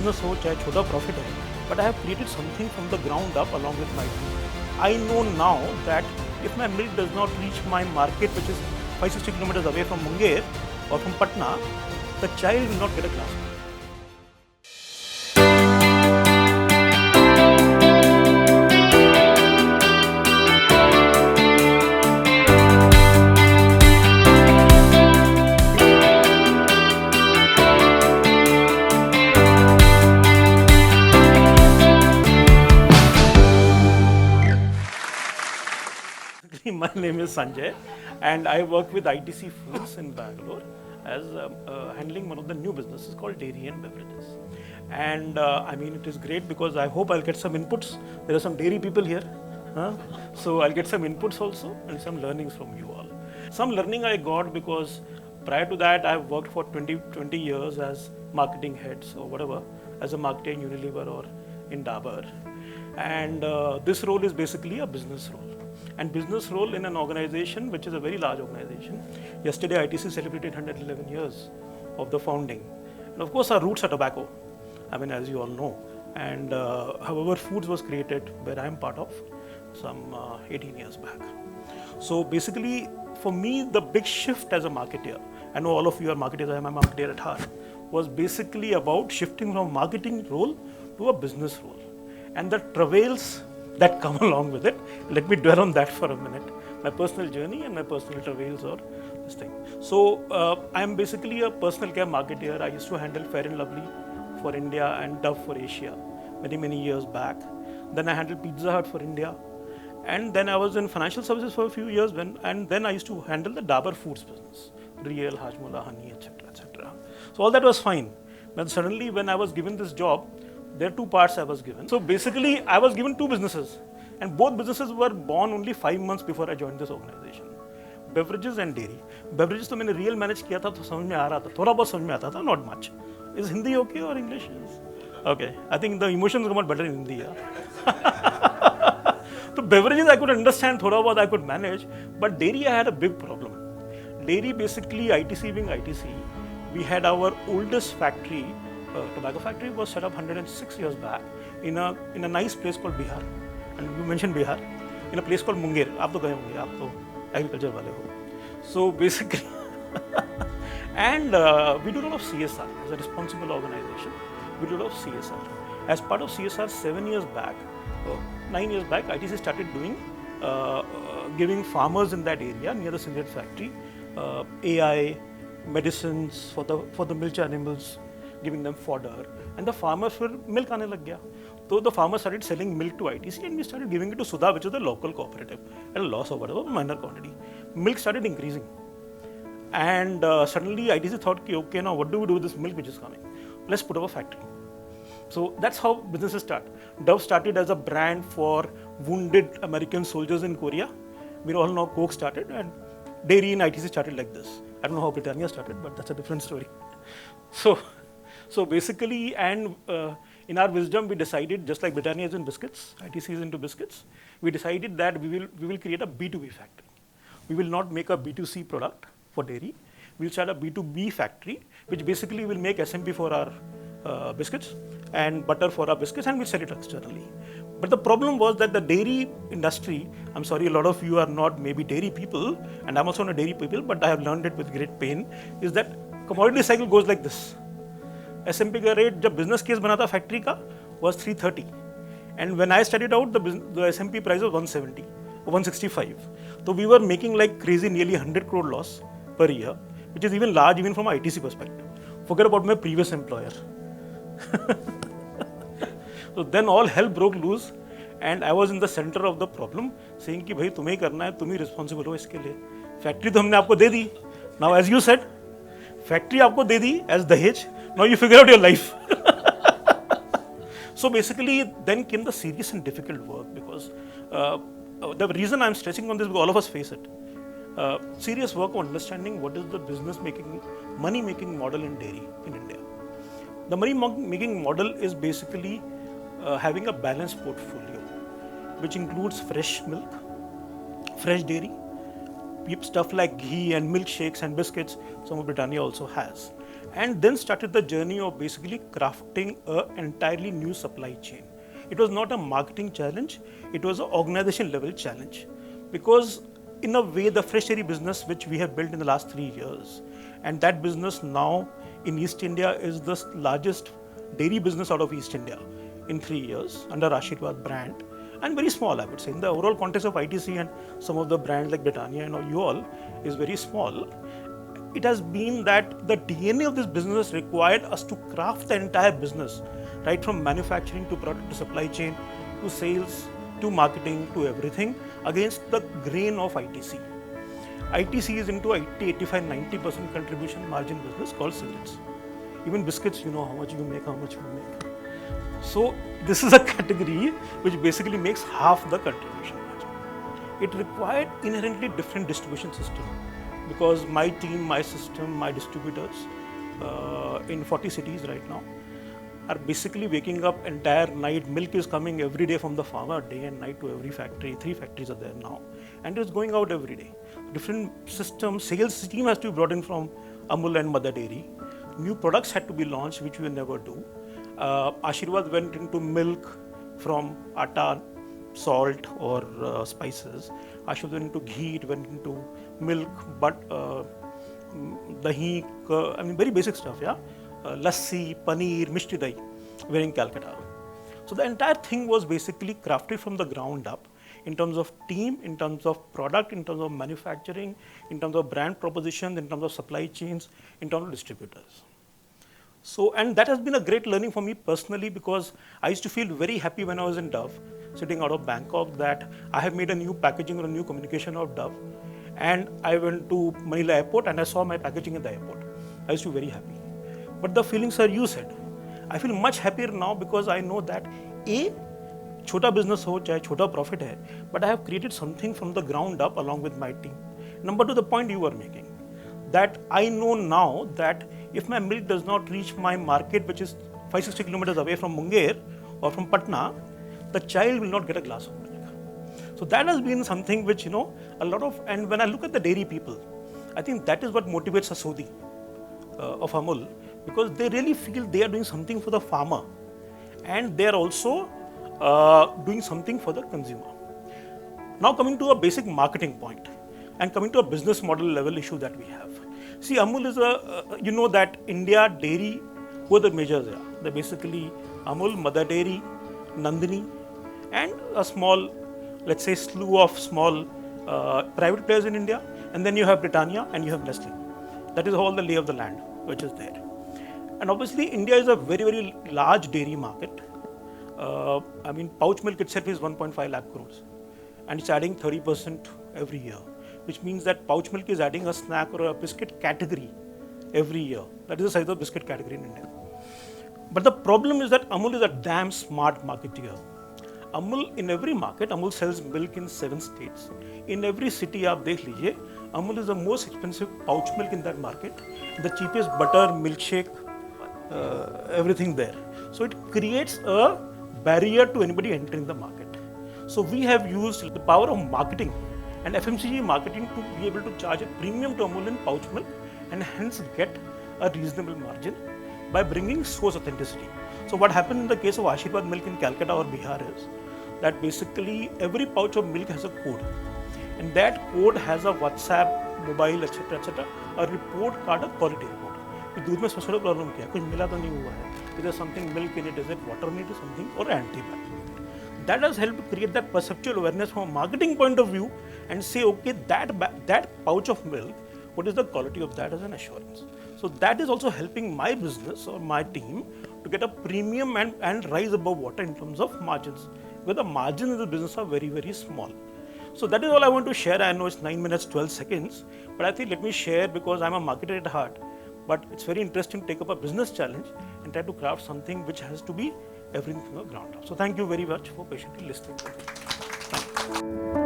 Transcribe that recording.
Business हो चाहे छोटा प्रॉफिट है, but I have created something from the ground up along with my team. I know now that if my milk does not reach my market, which is 560 kilometers away from Munger or from Patna, the child will not get a glass. My name is Sanjay, and I work with ITC Foods in Bangalore as handling one of the new businesses called Dairy and Beverages. And I mean, it is great because I hope I'll get some inputs. There are some dairy people here, huh? So I'll get some inputs also and some learnings from you all. Some learning I got because prior to that, I've worked for 20 years as marketing heads or whatever, as a marketer in Unilever or in Dabur. And this role is basically a business role. And business role in an organization which is a very large organization. Yesterday, ITC celebrated 111 years of the founding. And of course, our roots are tobacco, I mean, as you all know. And however, Foods was created where I am part of some 18 years back. So basically, for me, the big shift as a marketer, I know all of you are marketers, I am a marketer at heart, was basically about shifting from marketing role to a business role. And the travails that come along with it. Let me dwell on that for a minute. My personal journey and my personal travails or this thing. So I'm basically a personal care marketer. I used to handle Fair and Lovely for India and Dove for Asia many years back. Then I handled Pizza Hut for India. And then I was in financial services for a few years and then I used to handle the Dabur Foods business. Real, Hajmola, honey, etc. etc. So all that was fine. But suddenly when I was given this job, there are two parts I was given. So basically, I was given two businesses, and both businesses were born only 5 months before I joined this organization. Beverages and dairy. Beverages तो मैंने real manage किया था तो समझ में आ रहा था, थोड़ा बहुत समझ में आता था, not much. Is Hindi okay or English is? Okay, I think the emotions come out better in Hindi. Yeah? So beverages I could understand, थोड़ा बहुत I could manage, but dairy I had a big problem. Dairy basically ITC being ITC, we had our oldest factory. Tobacco factory was set up 106 years back in a nice place called Bihar, and you mentioned Bihar, in a place called Munger. आप तो गए होंगे, आप तो agriculture वाले हो. So basically, and we do a lot of CSR as a responsible organization. We do a lot of CSR. As part of CSR, 9 years back, ITC started doing giving farmers in that area near the cigarette factory AI medicines for the milk animals, giving them fodder, and the farmers were milk aane lag gaya. So the farmers started selling milk to ITC, and we started giving it to Sudha, which is the local cooperative, at a loss of whatever minor quantity. Milk started increasing, and suddenly ITC thought, okay, now what do we do with this milk which is coming? Let's put up a factory. So that's how businesses start. Dove started as a brand for wounded American soldiers in Korea. We all know Coke started, and dairy in ITC started like this. I don't know how Britannia started, but that's a different story. So basically, and in our wisdom, we decided, just like Britannia is in biscuits, ITC is into biscuits, we decided that we will create a B2B factory. We will not make a B2C product for dairy. We'll start a B2B factory, which basically will make SMP for our biscuits and butter for our biscuits, and we'll sell it externally. But the problem was that the dairy industry, I'm sorry, a lot of you are not maybe dairy people, and I'm also not a dairy people, but I have learned it with great pain, is that commodity cycle goes like this. SMP का rate जब business case बना था factory का was 330, and when I started out the SMP price was 170 or 165. So we were making like crazy, nearly 100 crore loss per year, which is even large even from ITC perspective. Forget about my previous employer. So then all hell broke loose, and I was in the center of the problem, saying कि भाई तुम्हें ही करना है, तुम ही responsible हो इसके लिए. Factory तो हमने आपको दे दी. Now as you said, factory आपको दे दी as दहेज. Now you figure out your life. So basically, then came the serious and difficult work, because the reason I'm stressing on this, because all of us face it. Serious work on understanding what is the money-making model in dairy in India. The money-making model is basically having a balanced portfolio, which includes fresh milk, fresh dairy, stuff like ghee and milkshakes and biscuits. Some of Britannia also has. and then started the journey of basically crafting an entirely new supply chain. It was not a marketing challenge, it was an organization level challenge, because in a way the fresh dairy business which we have built in the last 3 years, and that business now in East India is the largest dairy business out of East India in 3 years under Ashirwad brand, and very small, I would say. In the overall context of ITC and some of the brands like Britannia and you all is very small. It has been that the DNA of this business required us to craft the entire business, right from manufacturing to product to supply chain to sales to marketing to everything against the grain of ITC. ITC is into 80, 85, 90% contribution margin business called cigarettes. Even biscuits, you know how much you make, how much you make. So this is a category which basically makes half the contribution margin. It required inherently different distribution system, because my team, my system, my distributors in 40 cities right now are basically waking up entire night. Milk is coming every day from the farmer, day and night, to every factory. 3 factories are there now, and it's going out every day. Different systems, sales team has to be brought in from Amul and Mother Dairy. New products had to be launched, which we never do. Ashirwad went into milk from atta, salt or spices. Ashirwad went into ghee, it went into milk, but dahi, I mean very basic stuff, yeah. Lassi, paneer, mishti dahi, were in Calcutta. So the entire thing was basically crafted from the ground up in terms of team, in terms of product, in terms of manufacturing, in terms of brand propositions, in terms of supply chains, in terms of distributors. So, and that has been a great learning for me personally, because I used to feel very happy when I was in Dove, sitting out of Bangkok, that I have made a new packaging or a new communication of Dove. And I went to Manila airport and I saw my packaging at the airport. I used to be very happy. But the feelings are you said. I feel much happier now because I know that A, chota business ho, chahe chota profit hai, but I have created something from the ground up along with my team. Number 2, the point you were making, that I know now that if my milk does not reach my market, which is 560 kilometers away from Munger or from Patna, the child will not get a glass of milk. So that has been something which, you know, a lot of, and when I look at the dairy people, I think that is what motivates a Sodhi of Amul, because they really feel they are doing something for the farmer and they are also doing something for the consumer. Now coming to a basic marketing point and coming to a business model level issue that we have. See, Amul is you know that India dairy, who are the majors here? They're basically Amul, Mother Dairy, Nandini, and a small, let's say, slew of small private players in India. And then you have Britannia and you have Nestle. That is all the lay of the land which is there. And obviously, India is a very, very large dairy market. I mean, pouch milk itself is 1.5 lakh crores. And it's adding 30% every year, which means that pouch milk is adding a snack or a biscuit category every year. That is the size of the biscuit category in India. But the problem is that Amul is a damn smart marketeer. Amul, in every market, Amul sells milk in 7 states. In every city, aap dekh lijiye, Amul is the most expensive pouch milk in that market, the cheapest butter, milkshake, everything there. So it creates a barrier to anybody entering the market. So we have used the power of marketing and FMCG marketing to be able to charge a premium to Amul in pouch milk and hence get a reasonable margin by bringing source authenticity. So what happened in the case of Ashirwad milk in Calcutta or Bihar is that basically every pouch of milk has a code, and that code has a WhatsApp, mobile, etc., a report card, a quality report. दूध में सबसे बड़ा problem क्या है? कुछ मिला तो नहीं हुआ है. Is there something milk in it? Is it water in it? Is something or antibiotic? That has helped create that perceptual awareness from a marketing point of view and say, okay, that pouch of milk, what is the quality of that as an assurance? So that is also helping my business or my team to get a premium and rise above water in terms of margins, where the margins in the business are very, very small. So that is all I want to share. I know it's 9 minutes, 12 seconds, but I think let me share because I'm a marketer at heart. But it's very interesting to take up a business challenge and try to craft something which has to be everything from the ground up. So thank you very much for patiently listening to me. Thank you.